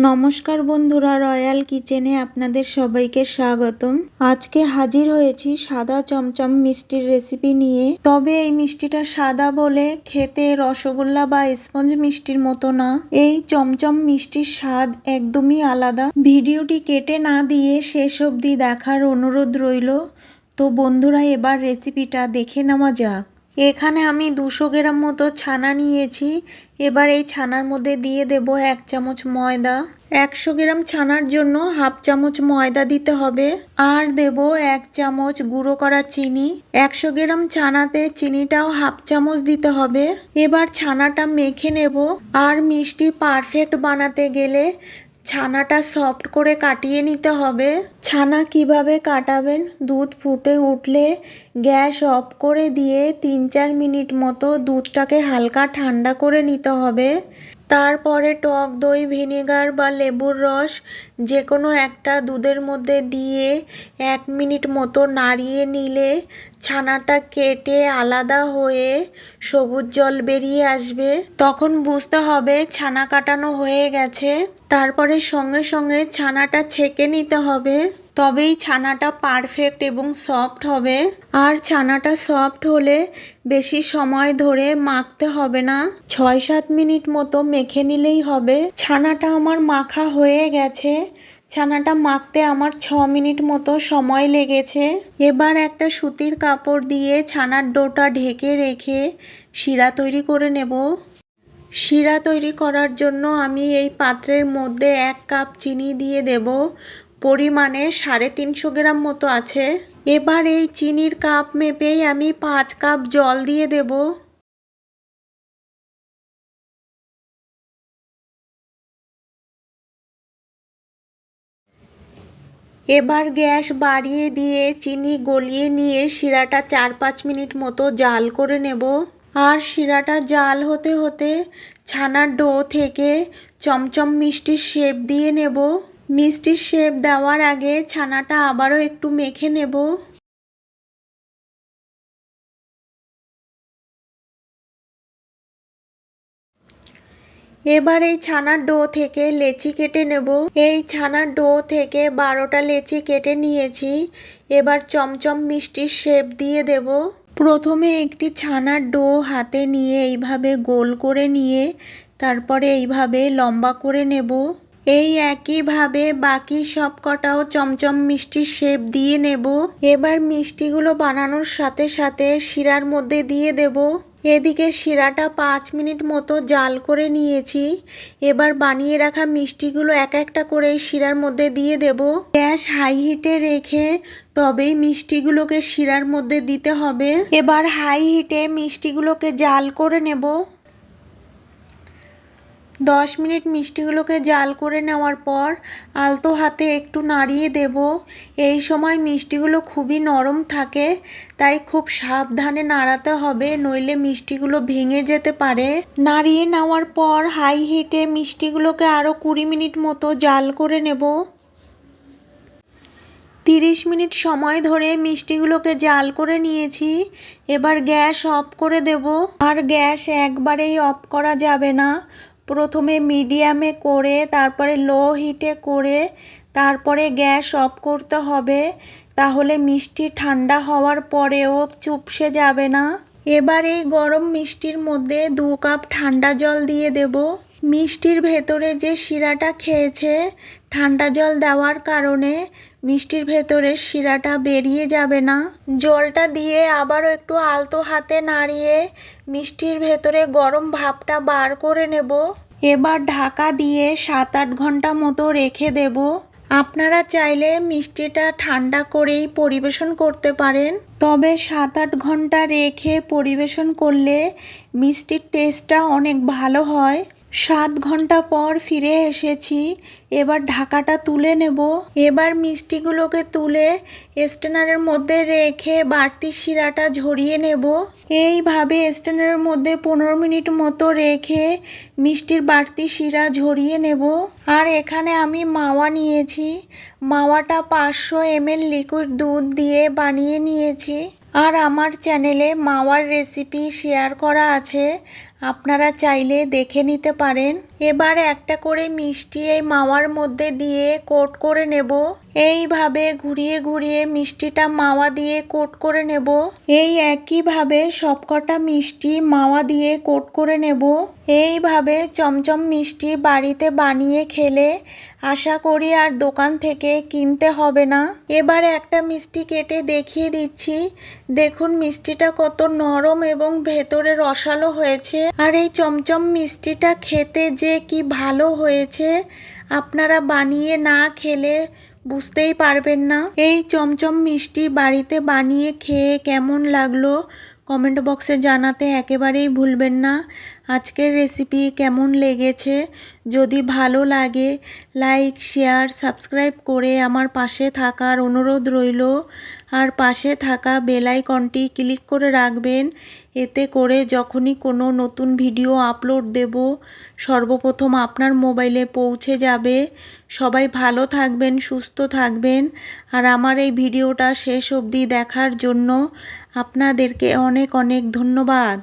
নমস্কার বন্ধুরা, রয়্যাল কিচেনে আপনাদের সবাইকে স্বাগতম। আজকে হাজির হয়েছি সাদা চমচম মিষ্টির রেসিপি নিয়ে। তবে এই মিষ্টিটা সাদা বলে খেতে রসগোল্লা বা স্পঞ্জ মিষ্টির মতো না। এই চমচম মিষ্টির স্বাদ একদমই আলাদা। ভিডিওটি কেটে না দিয়ে শেষ অবধি দেখার অনুরোধ রইল। তো বন্ধুরা, এবার রেসিপিটা দেখে নেওয়া যাক। এখানে আমি 200 গ্রাম মতো ছানা নিয়েছি। এবার এই ছানার মধ্যে দিয়ে দেব 1 চামচ ময়দা। 100 গ্রাম ছানার জন্য হাফ চামচ ময়দা দিতে হবে। আর দেব 1 চামচ গুঁড়ো করা চিনি। 100 গ্রাম ছানাতে চিনিটাও হাফ চামচ দিতে হবে। এবার ছানাটা মেখে নেব। আর মিষ্টি পারফেক্ট বানাতে গেলে ছানাটা সফট করে কাটিয়ে নিতে হবে। ছানা কিভাবে কাটাবেন? দুধ ফুটে উঠলে গ্যাস অফ করে দিয়ে 3-4 মিনিট মতো দুধটাকে হালকা ঠান্ডা করে নিতে হবে। তারপরে টক দই, ভিনেগার বা লেবুর রস যে কোনো একটা দুধের মধ্যে দিয়ে 1 মিনিট মতো নাড়িয়ে নিলে ছানাটা কেটে আলাদা হয়ে সবুজ জল বেরিয়ে আসবে। তখন বুঝতে হবে ছানা কাটানো হয়ে গেছে। তারপরে সঙ্গে সঙ্গে ছানাটা ছেঁকে নিতে হবে, তবেই ছানাটা পারফেক্ট এবং সফট হবে। আর ছানাটা সফট হলে বেশি সময় ধরে মাখতে হবে না, 6-7 মিনিট মতো মেখে নিলেই হবে। ছানাটা আমার মাখা হয়ে গেছে। ছানাটা মাখতে আমার 6 মিনিট মতো সময় লেগেছে। এবার একটা সুতির কাপড় দিয়ে ছানার ডোটা ঢেকে রেখে শিরা তৈরি করে নেব। শিরা তৈরি করার জন্য আমি এই পাত্রের মধ্যে 1 কাপ চিনি দিয়ে দেব। পরিমাণে 350 গ্রাম মতো আছে। এবার এই চিনির কাপ মেপেই আমি 5 কাপ জল দিয়ে দেব। এবার গ্যাস বাড়িয়ে দিয়ে চিনি গলিয়ে নিয়ে শিরাটা 4-5 মিনিট মতো জাল করে নেব। আর শিরাটা জাল হতে হতে ছানার ডো থেকে চমচম মিষ্টির শেপ দিয়ে নেব। মিষ্টির শেপ দেওয়ার আগে ছানাটা আবারও একটু মেখে নেব। এবার এই ছানার ডো থেকে লেচি কেটে নেব। এই ছানার ডো থেকে 12টা লেচি কেটে নিয়েছি। এবার চমচম মিষ্টির শেপ দিয়ে দেব। প্রথমে একটি ছানার ডো হাতে নিয়ে এইভাবে গোল করে নিয়ে তারপরে এইভাবে লম্বা করে নেব। এই একইভাবে বাকি সব কটাও চমচম মিষ্টির শেপ দিয়ে নেব। এবার মিষ্টিগুলো বানানোর সাথে সাথে শিরার মধ্যে দিয়ে দেব। এদিকে শিরাটা 5 মিনিট মতো জাল করে নিয়েছি। এবার বানিয়ে রাখা মিষ্টিগুলো এক একটা করে শিরার মধ্যে দিয়ে দেব। গ্যাস হাই হিটে রেখে তবেই মিষ্টিগুলোকে শিরার মধ্যে দিতে হবে। এবার হাই হিটে মিষ্টিগুলোকে জাল করে নেব। 10 মিনিট মিষ্টিগুলোকে জাল করে নেওয়ার পর আলতো হাতে একটু নাড়িয়ে দেব। এই সময় মিষ্টিগুলো খুবই নরম থাকে, তাই খুব সাবধানে নাড়াতে হবে, নইলে মিষ্টিগুলো ভেঙে যেতে পারে। নাড়িয়ে নেওয়ার পর হাই হিটে মিষ্টিগুলোকে আরও 20 মিনিট মতো জাল করে নেব। 30 মিনিট সময় ধরে মিষ্টিগুলোকে জাল করে নিয়েছি। এবার গ্যাস অফ করে দেব। আর গ্যাস একবারেই অফ করা যাবে না, প্রথমে মিডিয়ামে করে তারপরে লো হিটে করে তারপরে গ্যাস অফ করতে হবে, তাহলে মিষ্টি ঠান্ডা হওয়ার পরেও চুপসে যাবে না। এবার এই গরম মিষ্টির মধ্যে 2 কাপ ঠান্ডা জল দিয়ে দেব। মিষ্টির ভেতরে যে শিরাটা খেয়েছে, ঠান্ডা জল দেওয়ার কারণে মিষ্টির ভেতরের শিরাটা বেরিয়ে যাবে না। জলটা দিয়ে আবারও একটু আলতো হাতে নাড়িয়ে মিষ্টির ভেতরে গরম ভাপটা বার করে নেব। এবার ঢাকা দিয়ে 7-8 ঘন্টা মতো রেখে দেব। আপনারা চাইলে মিষ্টিটা ঠান্ডা করেই পরিবেশন করতে পারেন, তবে 7-8 ঘন্টা রেখে পরিবেশন করলে মিষ্টির টেস্টটা অনেক ভালো হয়। 7 ঘন্টা পর ফিরে এসেছি। এবার ঢাকাটা তুলে নেব। এবার মিষ্টিগুলোকে তুলে স্ট্রেনারের মধ্যে রেখে বাড়তি শিরাটা ঝরিয়ে নেব। এইভাবে স্ট্রেনারের মধ্যে 15 মিনিট মতো রেখে মিষ্টির বাড়তি শিরা ঝরিয়ে নেব। আর এখানে আমি মাওয়া নিয়েছি। মাওয়াটা 500 ml লিকুইড দুধ দিয়ে বানিয়ে নিয়েছি। আর আমার চ্যানেলে মাওয়ার রেসিপি শেয়ার করা আছে, আপনারা চাইলে দেখে নিতে পারেন। এবার একটা করে মিষ্টি এই মাওয়ার মধ্যে দিয়ে কোট করে নেব। এইভাবে ঘুরিয়ে ঘুরিয়ে মিষ্টিটা মাওয়া দিয়ে কোট করে নেব। এই একইভাবে সবকটা মিষ্টি মাওয়া দিয়ে কোট করে নেব। এইভাবে চমচম মিষ্টি বাড়িতে বানিয়ে খেলে আশা করি আর দোকান থেকে কিনতে হবে না। এবার একটা মিষ্টি কেটে দেখিয়ে দিচ্ছি। দেখুন মিষ্টিটা কত নরম এবং ভেতরে রসালো হয়েছে। আর এই চমচম মিষ্টিটা খেতে যে কি ভালো হয়েছে, আপনারা বানিয়ে না খেলে বুঝতেই পারবেন না। এই চমচম মিষ্টি বাড়িতে বানিয়ে খেয়ে কেমন লাগলো কমেন্ট বক্সে জানাতে একেবারেই ভুলবেন না। আজকের রেসিপি কেমন লেগেছে যদি ভালো লাগে লাইক শেয়ার সাবস্ক্রাইব করে আমার পাশে থাকার অনুরোধ রইল। আর পাশে থাকা বেল আইকনটি ক্লিক করে রাখবেন, এতে করে যখনই কোনো নতুন ভিডিও আপলোড দেব সর্বপ্রথম আপনার মোবাইলে পৌঁছে যাবে। সবাই ভালো থাকবেন, সুস্থ থাকবেন। আর আমার এই ভিডিওটা শেষ অবধি দেখার জন্য আপনাদেরকে অনেক অনেক ধন্যবাদ।